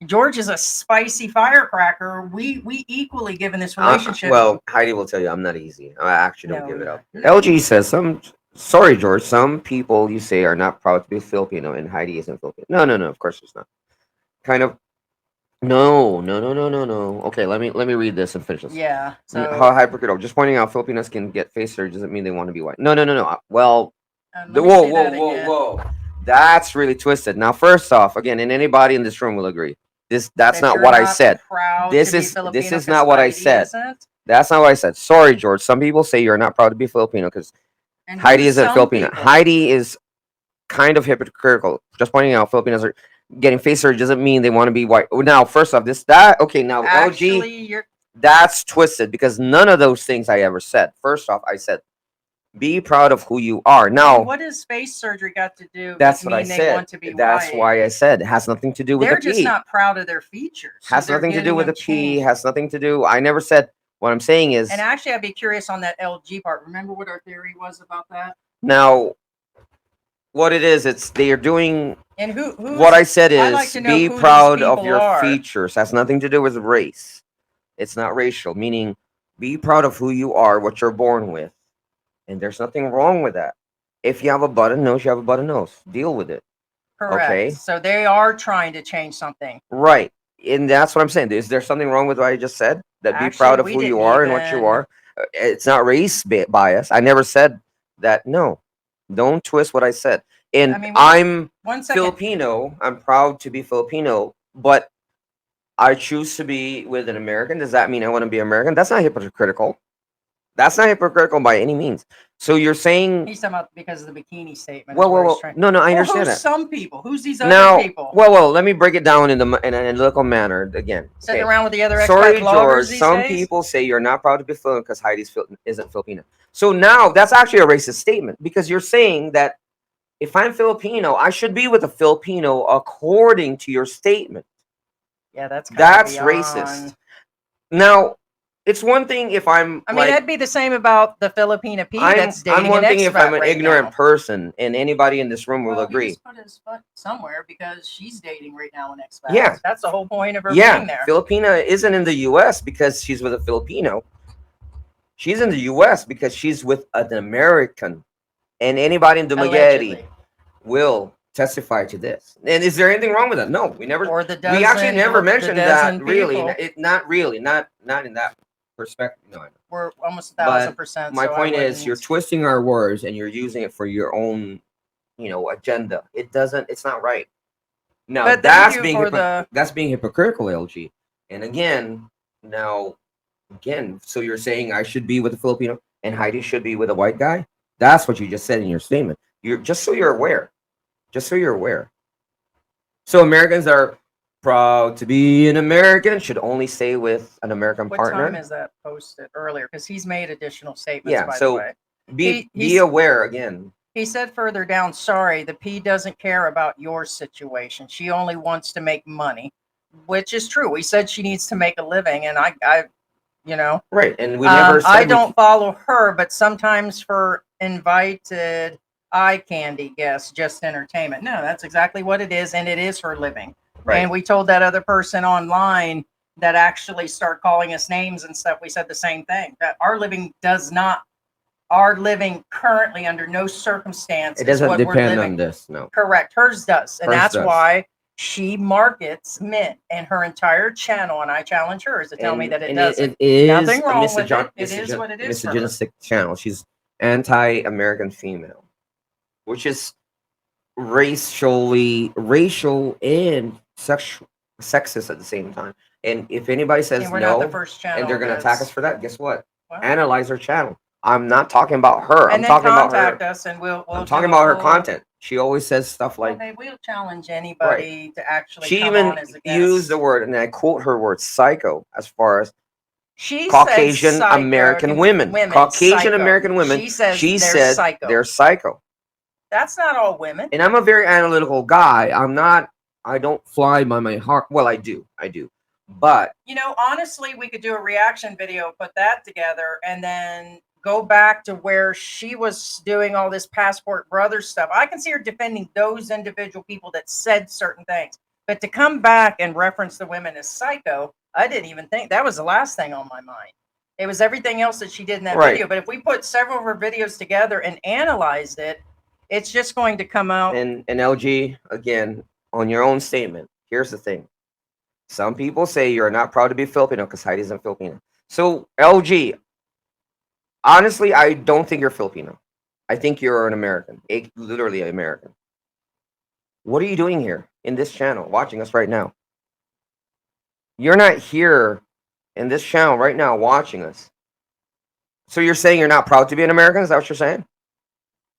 George is a spicy firecracker. We equally give in this relationship. Well, Heidi will tell you I'm not easy. I actually don't No, give it you're up. not. LG says sorry, George. Some people you say are not proud to be Filipino, and Heidi isn't Filipino. No. Of course it's not. Kind of. No. Okay, let me read this and finish this. Yeah. So How hypocritical. Just pointing out Filipinos can get face surgery doesn't mean they want to be white. No. Well, whoa. That's really twisted. Now, first off, again, and anybody in this room will agree. That's not what I said. This is not what I said. That's not what I said. Sorry, George. Some people say you're not proud to be Filipino because Heidi isn't Filipino. Heidi is kind of hypocritical. Just pointing out Filipinos are getting face surgery doesn't mean they want to be white. Now, first off, now actually, LG, that's twisted because none of those things I ever said. First off, I said be proud of who you are. Now, what does face surgery got to do? That's what I said. They want to be that's white? why I said it has nothing to do with They're the just P. not proud of their features. Has nothing to do with the P. Has nothing to do. I never said. What I'm saying is. And actually, I'd be curious on that LG part. Remember what our theory was about that? Now, what it is, they are doing. And what I said is be proud of your features. Has nothing to do with race. It's not racial. Meaning, be proud of who you are, what you're born with. And there's nothing wrong with that. If you have a button nose, you have a button nose. Deal with it. Correct. Okay. So they are trying to change something. Right. And that's what I'm saying. Is there something wrong with what I just said? That be proud of who you are and what you are? It's not race bias. I never said that. No, don't twist what I said. And I mean, I'm 1 second. Filipino. I'm proud to be Filipino, but I choose to be with an American. Does that mean I want to be American? That's not hypocritical. That's not hypocritical by any means. So you're saying, He's talking about because of the bikini statement. well, is where well, he's well, trying. no, no, I Well, understand who's that. some people? Who's these other Now, people? well, let me break it down in an analytical manner again. Sitting Okay. around with the other Sorry, expat George. bloggers these Some days? people say you're not proud to be Filipino because isn't Filipino. So now that's actually a racist statement because you're saying that if I'm Filipino, I should be with a Filipino according to your statement. Yeah, that's That's beyond. racist. Now, it's one thing if I'm I mean, like that'd be the same about the Filipina P that's dating I'm one an thing if I'm expat an right ignorant now. person, and anybody in this room will Well, he agree. just put his foot somewhere because she's dating right now an expat. Yeah. That's the whole point of her being Yeah, there. Filipina isn't in the U.S. because she's with a Filipino. She's in the U.S. because she's with an American, and anybody in Dumaguete Allegedly. will testify to this. And is there anything wrong with that? No, we never. Or the We actually dozen- never the mentioned dozen that. Really, people. not really, not in that perspective. No, I know. We're almost But 1,000%. my so point I is, you're wouldn't- twisting our words and you're using it for your own, agenda. It doesn't. It's not right. Now But thank that's you being for the. that's being hypocritical, LG. And again, so you're saying I should be with a Filipino and Heidi should be with a white guy? That's what you just said in your statement. You're just so you're aware. Just so you're aware. So Americans are proud to be an American should only stay with an American What partner. time is that posted earlier? Because he's made additional statements, Yeah, by so the way. be he's- aware again. He said further down, sorry, the P doesn't care about your situation. She only wants to make money, which is true. He said she needs to make a living, and I Right, and we never said I don't follow her, but sometimes for invited eye candy guests, just entertainment. No, that's exactly what it is, and it is her living. Right. And we told that other person online that actually start calling us names and stuff. We said the same thing, that our living currently under no circumstance it is doesn't what we're depend living. on this, no. Correct. Hers does. And Hers that's does. why she markets men and her entire channel. And I challenge her to tell me that it doesn't. It is Nothing a wrong with it. It is what it is for her. misogynistic channel. She's anti-American female, which is racial and sexist at the same time. And if anybody says And we're not no, the first channel. and they're going to attack us for that, guess what? Well, Analyze her channel. I'm not talking about her. I'm and then talking about contact her. us and we'll I'm do talking a about her full- content. She always says stuff like, Okay, we'll challenge anybody to actually she come even on as a guest. used the word, and I quote her word, psycho, as far as She Caucasian said psycho, American women. Caucasian psycho. American women. She says She they're said psycho. they're psycho. That's not all women. And I'm a very analytical guy. I don't fly by my heart. Well, I do. But Honestly, we could do a reaction video, put that together, and then go back to where she was doing all this passport brother stuff. I can see her defending those individual people that said certain things. But to come back and reference the women as psycho, I didn't even think that was the last thing on my mind. It was everything else that she did in that Right. video. But if we put several of her videos together and analyzed it, it's just going to come out. and LG, again, on your own statement, here's the thing. Some people say you're not proud to be Filipino because Heidi isn't Filipino. So LG, honestly, I don't think you're Filipino. I think you're an American, literally an American. What are you doing here in this channel, watching us right now? You're not here in this channel right now watching us. So you're saying you're not proud to be an American? Is that what you're saying?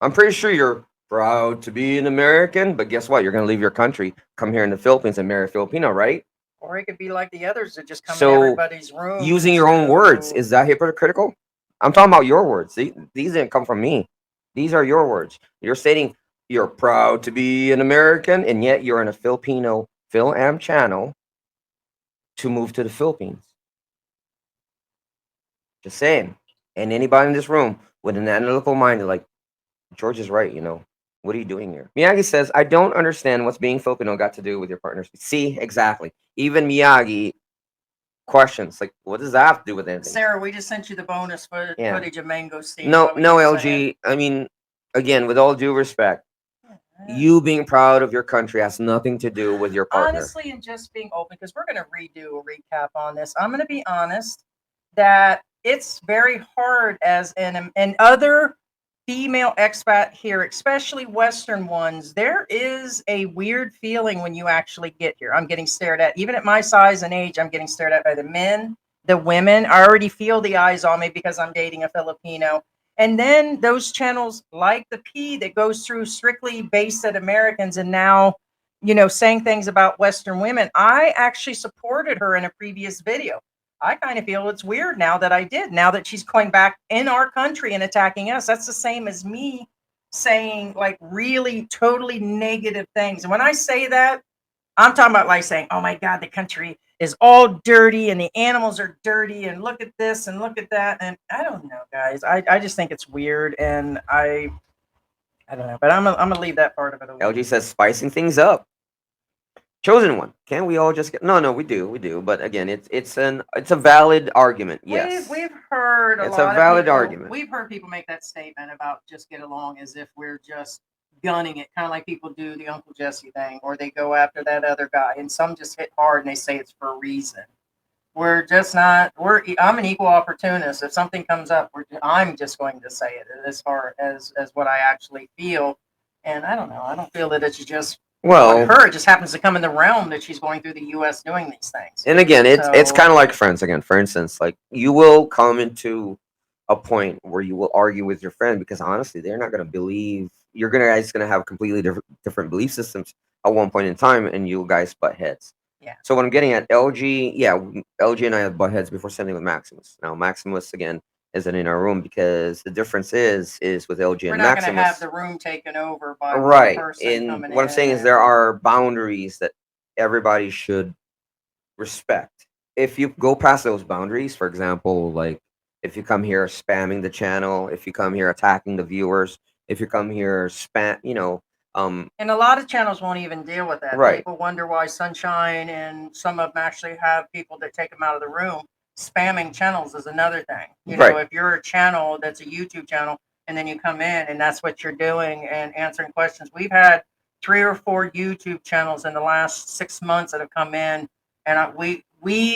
I'm pretty sure you're proud to be an American, but guess what? You're going to leave your country, come here in the Philippines and marry a Filipino, right? Or it could be like the others that just come So, in everybody's room. Using your own words, is that hypocritical? I'm talking about your words. These didn't come from me. These are your words. You're stating you're proud to be an American, and yet you're in a Filipino Phil-Am channel to move to the Philippines. Just saying. And anybody in this room with an analytical mind, they're like, George is right, What are you doing here? Miyagi says, I don't understand what's being Filipino got to do with your partners. See, exactly. Even Miyagi questions, like, what does that have to do with anything? Sarah, we just sent you the bonus footage of Mango Steve. No, What were no, you LG. saying? I mean, again, with all due respect, you being proud of your country has nothing to do with your partner. Honestly, and just being open, because we're going to redo a recap on this. I'm going to be honest that it's very hard as and other female expat here, especially Western ones. There is a weird feeling when you actually get here. I'm getting stared at, even at my size and age. I'm getting stared at by the men, the women. I already feel the eyes on me because I'm dating a Filipino. And then those channels like the P that goes through strictly based at Americans and now, saying things about Western women. I actually supported her in a previous video. I kind of feel it's weird now that I did, now that she's going back in our country and attacking us. That's the same as me saying like really totally negative things. And when I say that, I'm talking about like saying, oh my God, the country is all dirty and the animals are dirty and look at this and look at that. And I don't know, guys. I just think it's weird and I don't know, but I'm gonna leave that part of it alone. LG says spicing things up. Chosen one. Can't we all just get? No, we do. But again, it's a valid argument. Yes, We've heard it's lot a of valid people, argument. We've heard people make that statement about just get along as if we're just gunning it, kind of like people do the Uncle Jesse thing, or they go after that other guy, and some just hit hard and they say it's for a reason. We're just not. I'm an equal opportunist. If something comes up, I'm just going to say it as far as what I actually feel. And I don't know. I don't feel that it's just Well, her. It just happens to come in the realm that she's going through the U.S. doing these things. and again, it's So- kind of like friends. Again, for instance, like you will come into a point where you will argue with your friend because honestly, they're not going to believe you're guys going to have completely different belief systems at one point in time, and you guys butt heads. Yeah. So what I'm getting at, LG, yeah, LG and I have butt heads before sending with Maximus. Now Maximus again isn't in our room because the difference is with LG We're and not going to Maximus. have the room taken over by Right. one person And coming what I'm saying in. is there are boundaries that everybody should respect. If you go past those boundaries, for example, like if you come here spamming the channel, if you come here attacking the viewers, if you come here And a lot of channels won't even deal with that. Right. People wonder why Sunshine and some of them actually have people that take them out of the room. Spamming channels is another thing. You know, Right. if you're a channel that's a YouTube channel and then you come in and that's what you're doing and answering questions. We've had 3 or 4 YouTube channels in the last 6 months that have come in, and we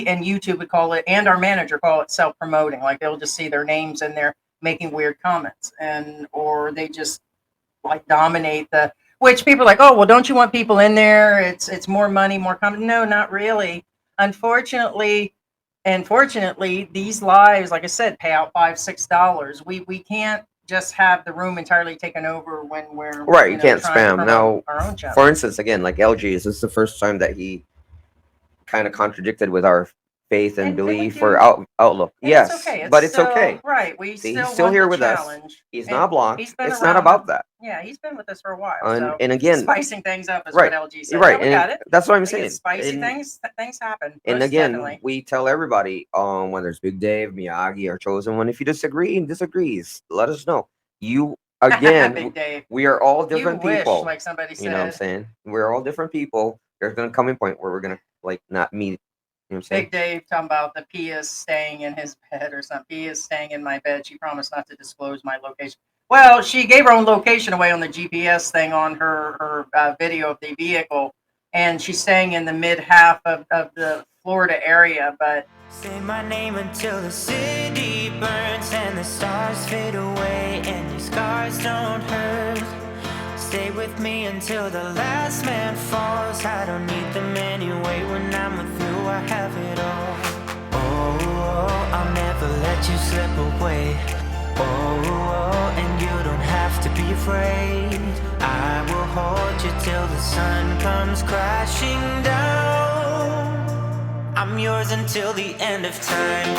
and YouTube would call it, and our manager call it self-promoting. Like they'll just see their names in there making weird comments, or they just like dominate the, which people are like, oh well, don't you want people in there? It's more money, more comment. No, not really. Unfortunately, these lives, like I said, pay out $5-6. We can't just have the room entirely taken over when we're Right, you can't trying to spam. promote Now, our own channel. for instance, again, like LG, is this the first time that he kind of contradicted with our faith and And we belief do. or outlook? And Yes, it's okay. but it's still, okay. Right. We See, still he's still want here the with us. challenge. He's And not blocked. he's been It's not around about us. that. Yeah, he's been with us for a while. And, So and again, spicing things up is right, what LG said. you're right, Yeah, we got and it. that's what I'm Like, saying. it's spicy And, things happen. and Most again, definitely. we tell everybody, whether it's Big Dave, Miyagi, or Chosen One, if you disagree and disagrees, let us know. You again, Big Dave. we are all You different wish, people. like somebody You know what I'm said. saying? We're all different people. There's gonna come a point where we're gonna like not meet. You know what I'm saying? Big Dave talking about the Pia staying in his bed or something. Pia staying in my bed. She promised not to disclose my location. Well, she gave her own location away on the GPS thing on her video of the vehicle, and she's staying in the mid half of the Florida area. But say my name until the city burns and the stars fade away and your scars don't hurt. Stay with me until the last man falls. I don't need them anyway. When I'm with you, I have it all. Oh, I'll never let you slip away. Oh, and you don't have to be afraid. I will hold you till the sun comes crashing down. I'm yours until the end of time.